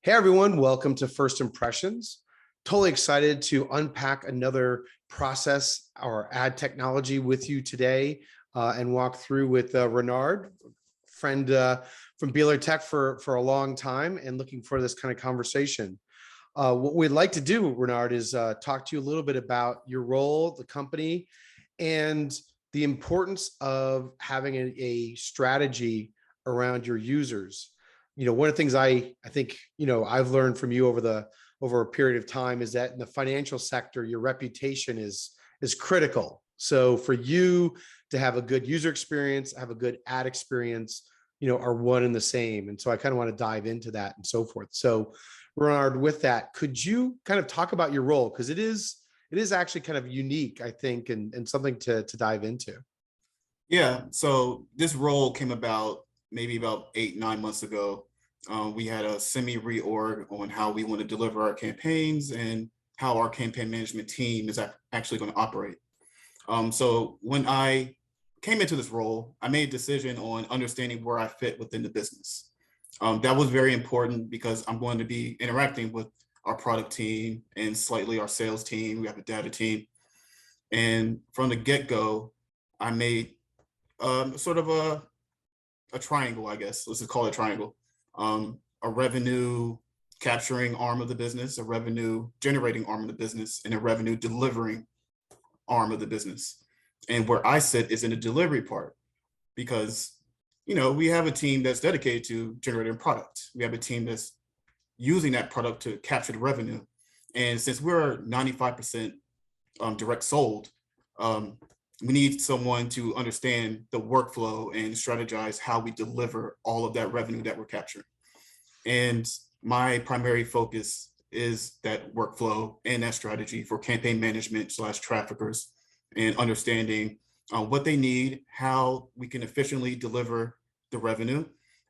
Hey everyone, welcome to First Impressions. Totally excited to unpack another process or ad technology with you today and walk through with Ranard, friend from Beeler.Tech for a long time and looking for this kind of conversation. What we'd like to do, Ranard, is talk to you a little bit about your role, the company, and the importance of having a strategy around your users. One of the things I think I've learned from you over a period of time is that in the financial sector, your reputation is critical. So for you to have a good user experience, have a good ad experience, are one and the same. And so I kind of want to dive into that and so forth. So Bernard, with that, could you kind of talk about your role? Because it is actually kind of unique, I think, and something to dive into. Yeah, so this role came about maybe about 8, 9 months ago. We had a semi-reorg on how we want to deliver our campaigns and how our campaign management team is actually going to operate. So when I came into this role, I made a decision on understanding where I fit within the business. That was very important because I'm going to be interacting with our product team and slightly our sales team. We have a data team. And from the get-go, I made sort of a triangle, I guess. Let's just call it a triangle. A revenue capturing arm of the business, a revenue generating arm of the business, and a revenue delivering arm of the business. And where I sit is in the delivery part because, we have a team that's dedicated to generating product. We have a team that's using that product to capture the revenue. And since we're 95% direct sold, we need someone to understand the workflow and strategize how we deliver all of that revenue that we're capturing. And my primary focus is that workflow and that strategy for campaign management / traffickers and understanding what they need, how we can efficiently deliver the revenue.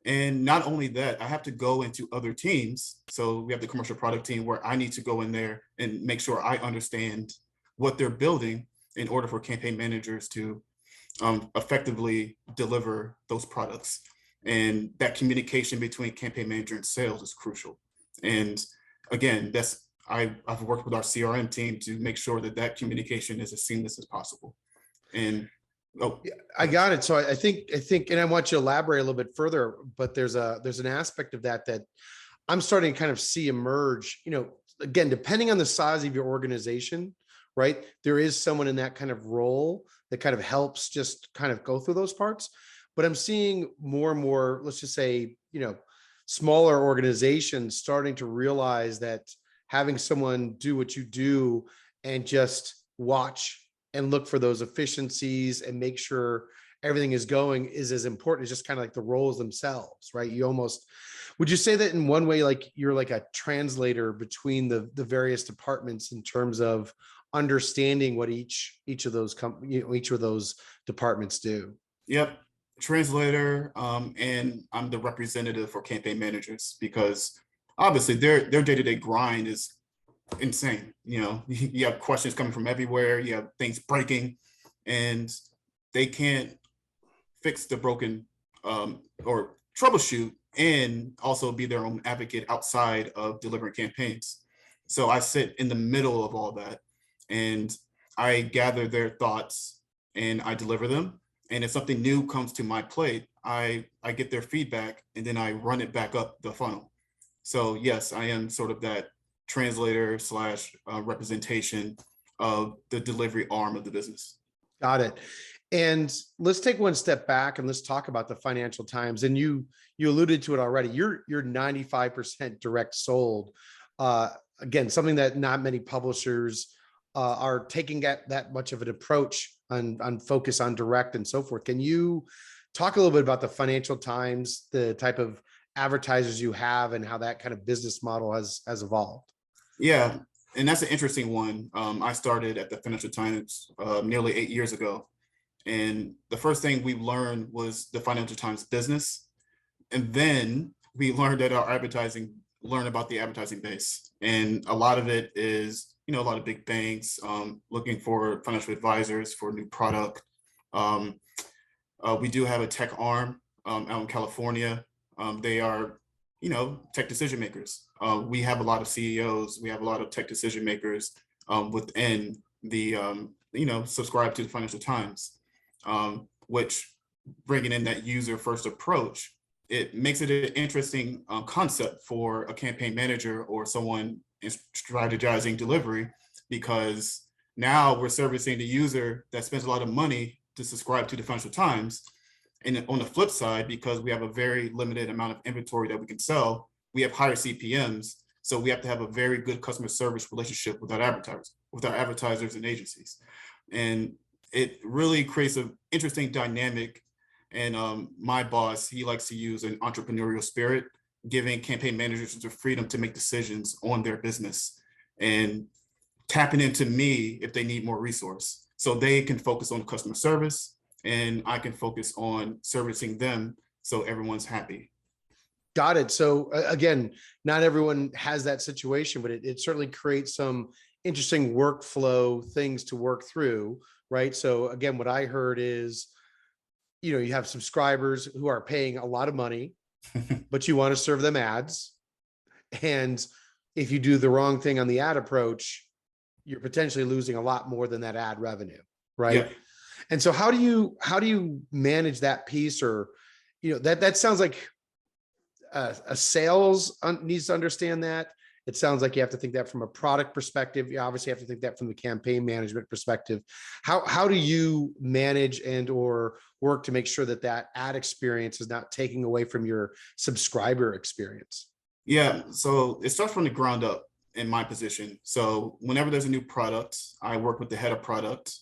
And not only that, I have to go into other teams. So we have the commercial product team where I need to go in there and make sure I understand what they're building in order for campaign managers to effectively deliver those products. And that communication between campaign manager and sales is crucial. And again, I've worked with our CRM team to make sure that communication is as seamless as possible. And I got it. So I think, and I want you to elaborate a little bit further, but there's an aspect of that I'm starting to kind of see emerge, again, depending on the size of your organization, right? There is someone in that kind of role that kind of helps just kind of go through those parts. But I'm seeing more and more, let's just say, smaller organizations starting to realize that having someone do what you do and just watch and look for those efficiencies and make sure everything is going is as important as just kind of like the roles themselves, right? Would you say that in one way, like you're like a translator between the various departments in terms of understanding what each of those each of those departments do? Yep, translator, and I'm the representative for campaign managers because obviously their day-to-day grind is insane. You have questions coming from everywhere, you have things breaking, and they can't fix the broken or troubleshoot and also be their own advocate outside of delivering campaigns. So I sit in the middle of all that and I gather their thoughts and I deliver them. And if something new comes to my plate, I get their feedback and then I run it back up the funnel. So yes, I am sort of that translator / representation of the delivery arm of the business. Got it. And let's take one step back and let's talk about the financial times. And you alluded to it already. You're 95% direct sold. Again, something that not many publishers are taking that much of an approach on focus on direct and so forth. Can you talk a little bit about the financial times, the type of advertisers you have, and how that kind of business model has evolved? Yeah, and that's an interesting one. I started at the Financial Times nearly 8 years ago. And the first thing we learned was the Financial Times business. And then we learned about the advertising base. And a lot of it is, a lot of big banks looking for financial advisors for new product. We do have a tech arm out in California. They are tech decision makers. We have a lot of CEOs, we have a lot of tech decision makers within the, subscribe to the Financial Times, which bringing in that user first approach, it makes it an interesting concept for a campaign manager or someone strategizing delivery, because now we're servicing the user that spends a lot of money to subscribe to the Financial Times. And on the flip side, because we have a very limited amount of inventory that we can sell, we have higher CPMs. So we have to have a very good customer service relationship with our advertisers and agencies. And it really creates an interesting dynamic. And my boss, he likes to use an entrepreneurial spirit, giving campaign managers the freedom to make decisions on their business and tapping into me if they need more resource. So they can focus on customer service and I can focus on servicing them so everyone's happy. Got it. So again, not everyone has that situation, but it certainly creates some interesting workflow things to work through, right? So again, what I heard is, you have subscribers who are paying a lot of money, but you want to serve them ads. And if you do the wrong thing on the ad approach, you're potentially losing a lot more than that ad revenue, right? Yeah. And so how do you manage that piece? Or, that sounds like a sales needs to understand that. It sounds like you have to think that from a product perspective. You obviously have to think that from the campaign management perspective. How do you manage and or work to make sure that that ad experience is not taking away from your subscriber experience? Yeah, so it starts from the ground up in my position. So whenever there's a new product, I work with the head of product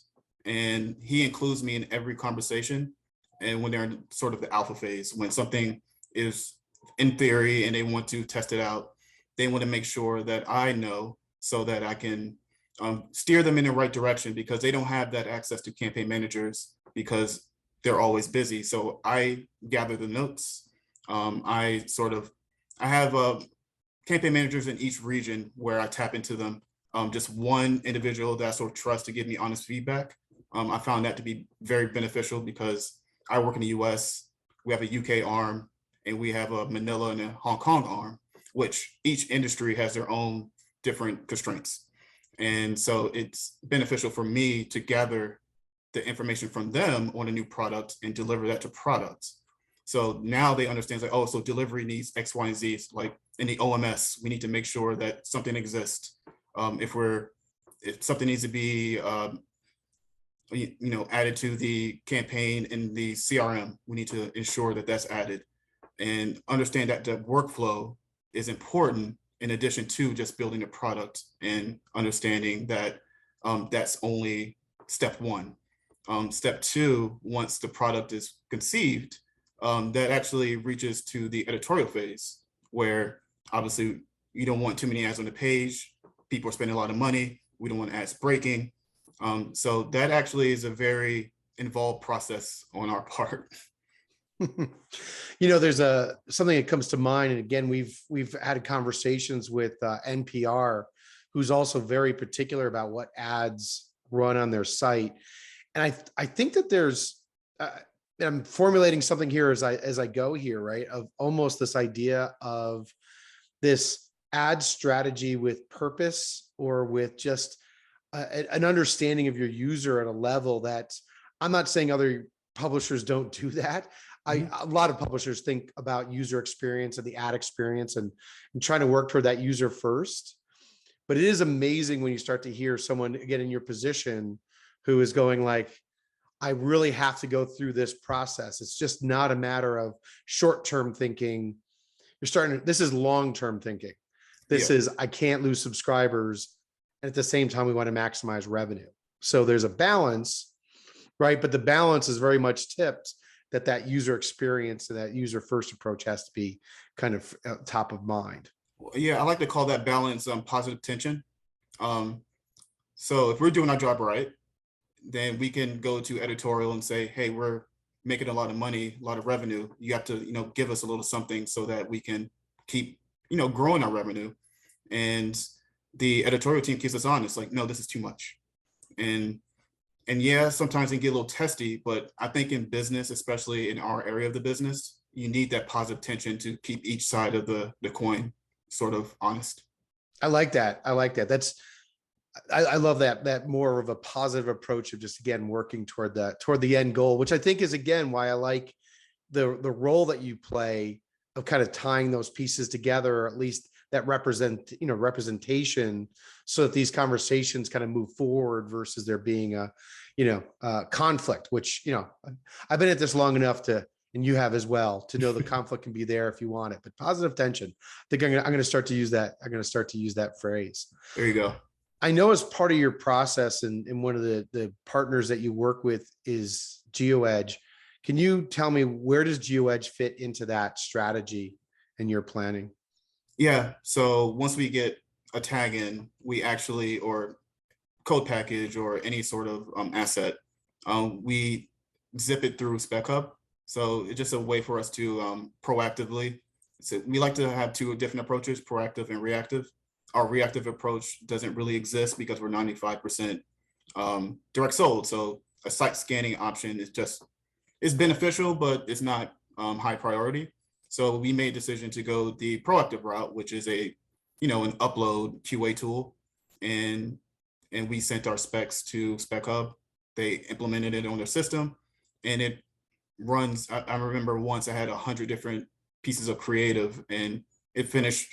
and he includes me in every conversation. And when they're in sort of the alpha phase, when something is in theory and they want to test it out, they want to make sure that I know so that I can steer them in the right direction, because they don't have that access to campaign managers because they're always busy. So I gather the notes. I have campaign managers in each region where I tap into them. Just one individual that I sort of trust to give me honest feedback. I found that to be very beneficial because I work in the US, we have a UK arm, and we have a Manila and a Hong Kong arm, which each industry has their own different constraints. And so it's beneficial for me to gather the information from them on a new product and deliver that to products. So now they understand, like, oh, so delivery needs X, Y, and Z. Like in the OMS, we need to make sure that something exists. If something needs to be added to the campaign in the CRM, we need to ensure that that's added, and understand that the workflow is important in addition to just building a product, and understanding that that's only step one. Step two, once the product is conceived, that actually reaches to the editorial phase, where obviously you don't want too many ads on the page. People are spending a lot of money. We don't want ads breaking. So that actually is a very involved process on our part. There's something that comes to mind, and again, we've had conversations with NPR, who's also very particular about what ads run on their site. And I think that there's I'm formulating something here as I go here, right? Of almost this idea of this ad strategy with purpose, or with just an understanding of your user at a level that, I'm not saying other publishers don't do that. A lot of publishers think about user experience and the ad experience and trying to work toward that user first. But it is amazing when you start to hear someone, again, in your position, who is going like, I really have to go through this process. It's just not a matter of short-term thinking. This is long-term thinking. This is, I can't lose subscribers. And at the same time, we want to maximize revenue. So there's a balance, right? But the balance is very much tipped that user experience and that user first approach has to be kind of top of mind. Yeah, I like to call that balance positive tension. So if we're doing our job right, then we can go to editorial and say, hey, we're making a lot of money, a lot of revenue. You have to, give us a little something so that we can keep, growing our revenue. And the editorial team keeps us honest, like, no, this is too much. And And yeah, sometimes it can get a little testy, but I think in business, especially in our area of the business, you need that positive tension to keep each side of the coin sort of honest. I like that. I like that. I love that more of a positive approach of just again working toward the end goal, which I think is again why I like the role that you play of kind of tying those pieces together, or at least that representation, so that these conversations kind of move forward versus there being a conflict, which I've been at this long enough to, and you have as well, to know the conflict can be there if you want it, but positive tension. I think I'm going to start to use that. I'm going to start to use that phrase. There you go. I know as part of your process, and one of the partners that you work with is GeoEdge. Can you tell me, where does GeoEdge fit into that strategy and your planning? Yeah. So once we get a tag in, we actually, or code package or any sort of asset, we zip it through SpecHub. So it's just a way for us to proactively. So we like to have two different approaches: proactive and reactive. Our reactive approach doesn't really exist because we're 95% direct sold. So a site scanning option is beneficial, but it's not high priority. So we made a decision to go the proactive route, which is an upload QA tool, and we sent our specs to SpecHub. They implemented it on their system, and it runs. I remember once I had 100 different pieces of creative, and it finished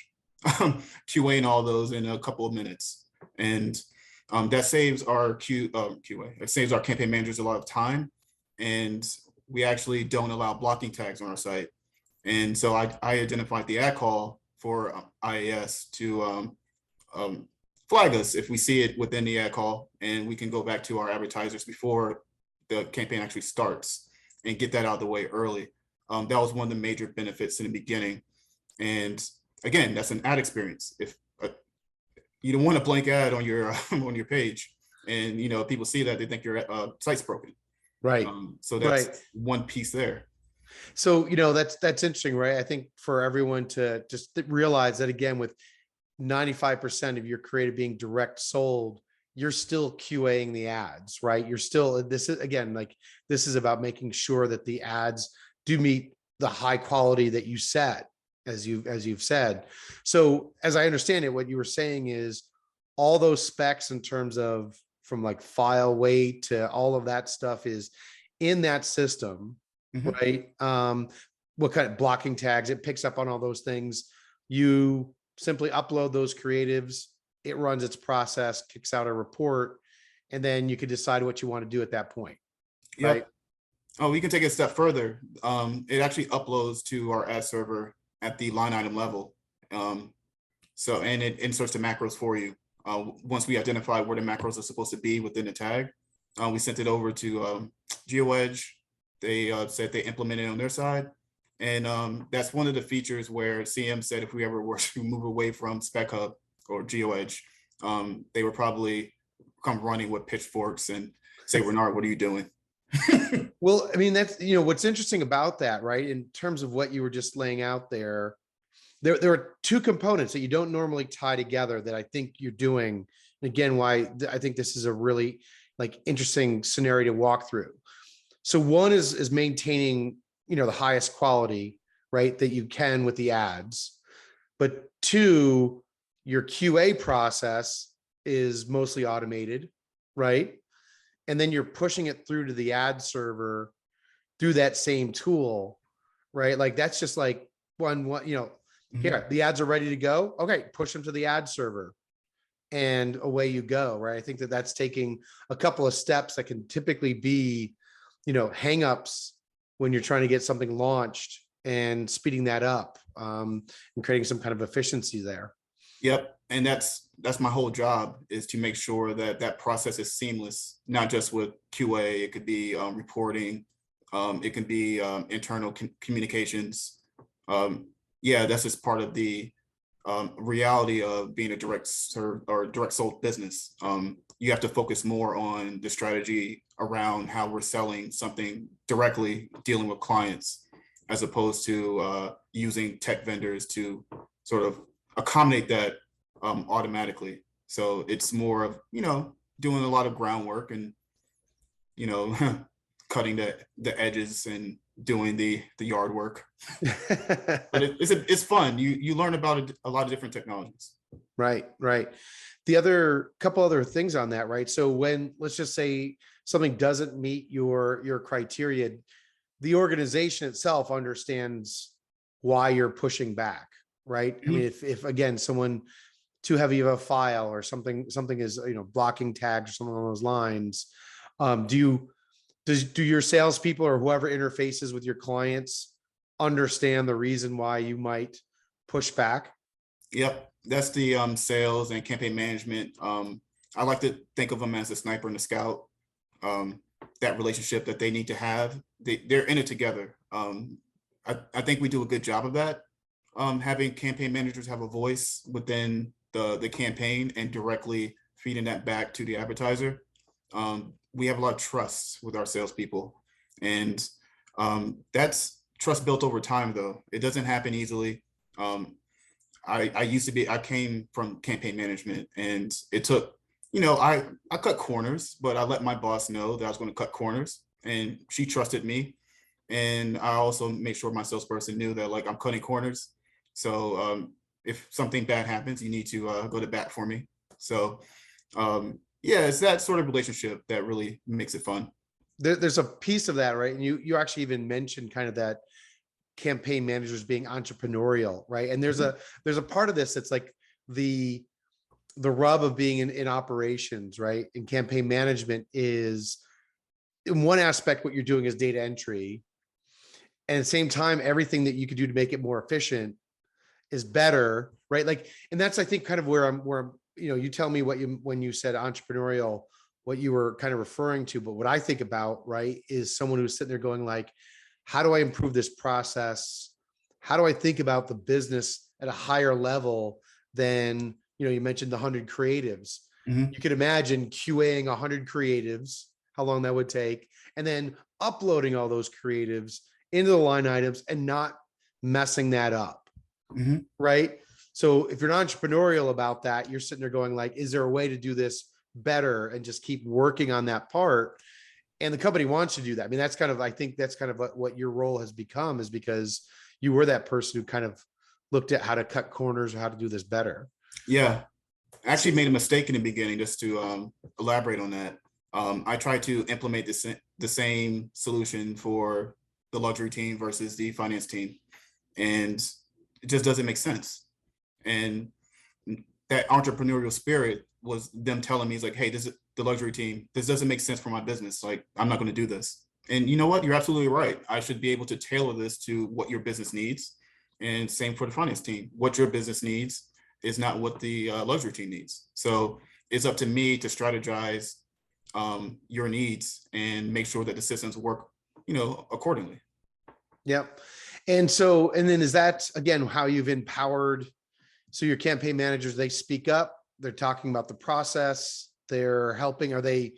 QAing all those in a couple of minutes, and that saves our QA. It saves our campaign managers a lot of time, and we actually don't allow blocking tags on our site. And so I identified the ad call for IAS to flag us if we see it within the ad call, and we can go back to our advertisers before the campaign actually starts and get that out of the way early. That was one of the major benefits in the beginning. And again, that's an ad experience. If you don't want a blank ad on your on your page, and people see that, they think your site's broken. Right. So that's one piece there. So, that's interesting, right? I think for everyone to just realize that, again, with 95% of your creative being direct sold, you're still QAing the ads, right? This is about making sure that the ads do meet the high quality that you set, as you've said. So as I understand it, what you were saying is all those specs in terms of from like file weight to all of that stuff is in that system. Right. What kind of blocking tags, it picks up on all those things. You simply upload those creatives, it runs its process, kicks out a report, and then you can decide what you want to do at that point. Yep. Right. Oh, we can take it a step further. It actually uploads to our ad server at the line item level. And it inserts the macros for you. Once we identify where the macros are supposed to be within the tag, we sent it over to GeoEdge. They said they implemented it on their side. And that's one of the features where CM said if we ever were to move away from SpecHub or GeoEdge, they would probably come running with pitchforks and say, Ranard, what are you doing? Well, I mean, that's, what's interesting about that, right? In terms of what you were just laying out there are two components that you don't normally tie together that I think you're doing. And again, why I think this is a really interesting scenario to walk through. So one is maintaining, the highest quality, right, that you can with the ads. But two, your QA process is mostly automated, right? And then you're pushing it through to the ad server through that same tool, right? Like that's just like one, here, the ads are ready to go. Okay, push them to the ad server and away you go, right? I think that's taking a couple of steps that can typically be hangups when you're trying to get something launched, and speeding that up and creating some kind of efficiency there. Yep. And that's my whole job, is to make sure that that process is seamless, not just with QA. It could be reporting. It can be internal communications. That's just part of the reality of being a direct sold business. You have to focus more on the strategy around how we're selling something directly, dealing with clients, as opposed to using tech vendors to sort of accommodate that automatically. So it's more of, doing a lot of groundwork, and you know, cutting the edges and doing the yard work. But it's fun. You learn about a lot of different technologies. Right, right. The other couple other things on that, right? So when, let's just say something doesn't meet your criteria, the organization itself understands why you're pushing back, right? I mean, Mhm. if again, someone too heavy of a file or something is, blocking tags or something along those lines, do your salespeople or whoever interfaces with your clients understand the reason why you might push back? Yep, that's the sales and campaign management. I like to think of them as the sniper and the scout. Um, that relationship that they need to have, they're in it together. I think we do a good job of that. Having campaign managers have a voice within the campaign and directly feeding that back to the advertiser. We have a lot of trust with our salespeople, and that's trust built over time. Though it doesn't happen easily. Um, I came from campaign management, and it took, I cut corners, but I let my boss know that I was going to cut corners, and she trusted me. And I also made sure my salesperson knew that, like, I'm cutting corners. So if something bad happens, you need to go to bat for me. So yeah, it's that sort of relationship that really makes it fun. There's a piece of that, right? And you actually even mentioned kind of that campaign managers being entrepreneurial, right? And there's a part of this that's like the the rub of being in operations, right? In campaign management is, in one aspect, what you're doing is data entry. And at the same time, everything that you could do to make it more efficient is better, right? Like, and that's, I think, kind of where I'm, you tell me what you, when you said entrepreneurial, what you were kind of referring to. But what I think about, right, is someone who's sitting there going like, how do I improve this process? How do I think about the business at a higher level than, you mentioned the 100 creatives. Mhm. You could imagine QAing 100 creatives, how long that would take, and then uploading all those creatives into the line items and not messing that up, Mhm. right? So if you're not entrepreneurial about that, you're sitting there going like, is there a way to do this better and just keep working on that part? And the company wants to do that. I mean, that's kind of, I think that's kind of what your role has become, is because you were that person who kind of looked at how to cut corners or how to do this better. Yeah, I So, actually made a mistake in the beginning, just to elaborate on that. I tried to implement the same solution for the luxury team versus the finance team, and it just doesn't make sense. And that entrepreneurial spirit was them telling me, it's like, hey, this is the luxury team. This doesn't make sense for my business. Like, I'm not going to do this. And you know what? You're absolutely right. I should be able to tailor this to what your business needs. And same for the finance team. What your business needs is not what the luxury team needs. So it's up to me to strategize your needs and make sure that the systems work, accordingly. yep. And so, and then is that again how you've empowered? So your campaign managers, they speak up, they're talking about the process, they're helping, are they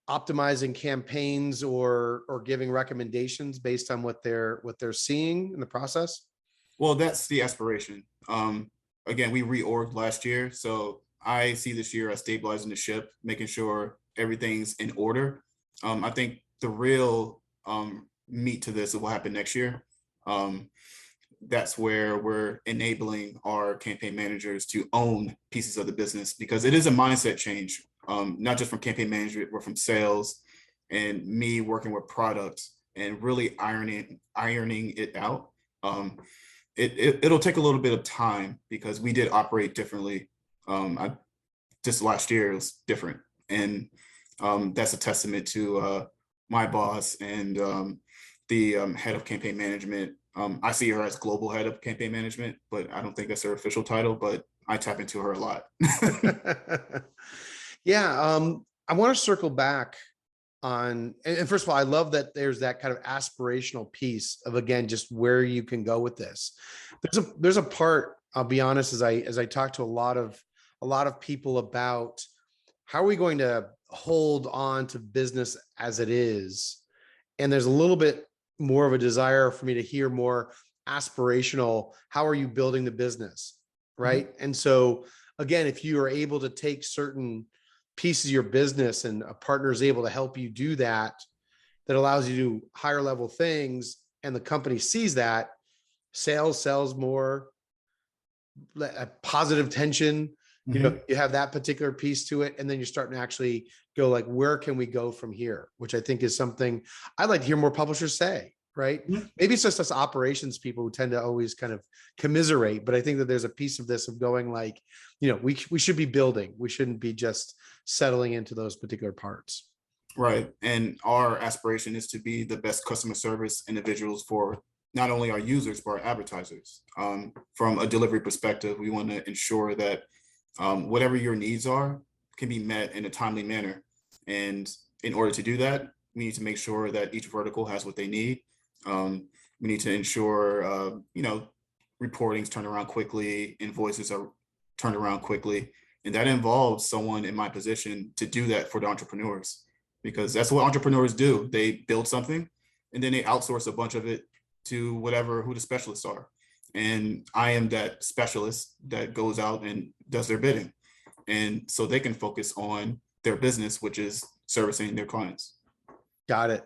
optimizing campaigns or giving recommendations based on what they're seeing in the process? Well, that's the aspiration. Again, we reorged last year, so I see this year as stabilizing the ship, making sure everything's in order. I think the real meat to this will happen next year. Um, that's where we're enabling our campaign managers to own pieces of the business, because it is a mindset change, not just from campaign management, but from sales, and me working with product and really ironing it out. It'll take a little bit of time because we did operate differently. Just last year it was different, and that's a testament to my boss and the head of campaign management. I see her as global head of campaign management, but I don't think that's her official title. But I tap into her a lot. Yeah. I want to circle back on, and first of all, I love that there's that kind of aspirational piece of, again, just where you can go with this. There's a part, I'll be honest, as I talk to a lot of people about how are we going to hold on to business as it is. And there's a little bit more of a desire for me to hear more aspirational. How are you building the business? Mhm. Right. And so again, if you are able to take certain pieces of your business and a partner is able to help you do that, that allows you to do higher level things, and the company sees that, sales sells more, positive tension, you know, you have that particular piece to it. And then you're starting to actually go like, where can we go from here? Which I think is something I'd like to hear more publishers say, right? Maybe it's just us operations people who tend to always kind of commiserate, but I think that there's a piece of this of going like, you know, we should be building, we shouldn't be just settling into those particular parts. Right. And our aspiration is to be the best customer service individuals for not only our users, but our advertisers. From a delivery perspective, we want to ensure that whatever your needs are can be met in a timely manner. And in order to do that, we need to make sure that each vertical has what they need. We need to ensure, you know, reporting's turned around quickly, invoices are turned around quickly. And that involves someone in my position to do that for the entrepreneurs, because that's what entrepreneurs do. They build something and then they outsource a bunch of it to who the specialists are. And I am that specialist that goes out and does their bidding. And so they can focus on their business, which is servicing their clients. Got it.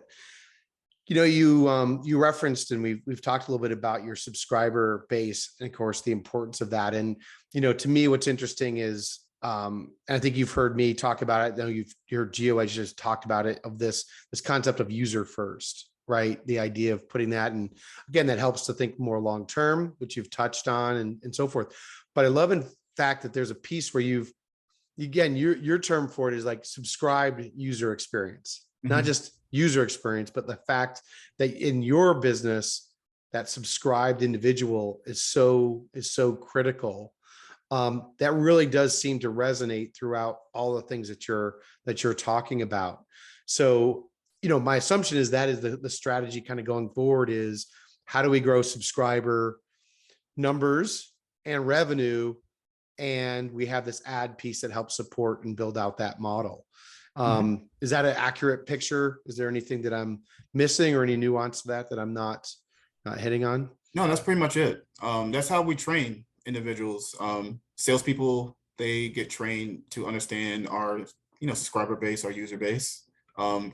You know, you referenced, and we've talked a little bit about your subscriber base, and of course the importance of that. And you know, to me, what's interesting is, and I think you've heard me talk about it. Though your GeoEdge just talked about it, of this concept of user first, right? The idea of putting that, and again, that helps to think more long term, which you've touched on, and so forth. But I love, in fact, that there's a piece where your term for it is like subscribed user experience, not just user experience, but the fact that in your business, that subscribed individual is so critical. That really does seem to resonate throughout all the things that you're talking about. So, you know, my assumption is that is the strategy kind of going forward is, how do we grow subscriber numbers and revenue? And we have this ad piece that helps support and build out that model. Is that an accurate picture? Is there anything that I'm missing, or any nuance to that I'm not hitting on? No, that's pretty much it. That's how we train individuals. Salespeople, they get trained to understand our, you know, subscriber base, our user base.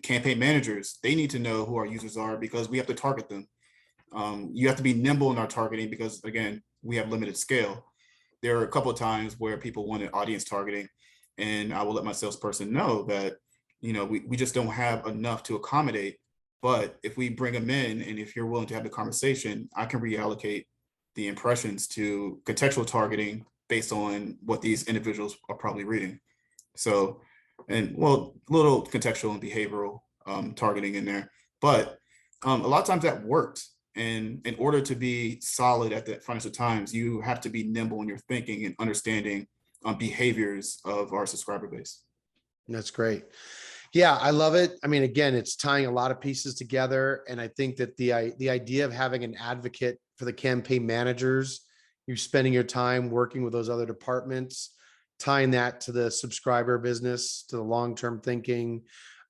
Campaign managers, they need to know who our users are, because we have to target them. You have to be nimble in our targeting, because again, we have limited scale. There are a couple of times where people wanted audience targeting, and I will let my salesperson know that, you know, we just don't have enough to accommodate. But if we bring them in, and if you're willing to have the conversation, I can reallocate the impressions to contextual targeting based on what these individuals are probably reading. So, and well, a little contextual and behavioral targeting in there, but a lot of times that works. And in order to be solid at the Financial Times, you have to be nimble in your thinking and understanding behaviors of our subscriber base. That's great. Yeah, I love it. I mean, again, it's tying a lot of pieces together. And I think that the idea of having an advocate for the campaign managers, you're spending your time working with those other departments, tying that to the subscriber business, to the long-term thinking,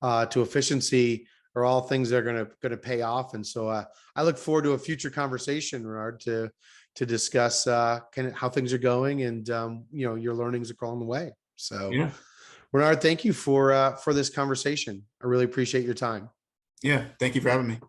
to efficiency, are all things that are going to pay off. And so I look forward to a future conversation, Ranard, to discuss kind of how things are going, and you know, your learnings along the way. So Yeah. Ranard, thank you for this conversation. I really appreciate your time. Yeah. Thank you for having me.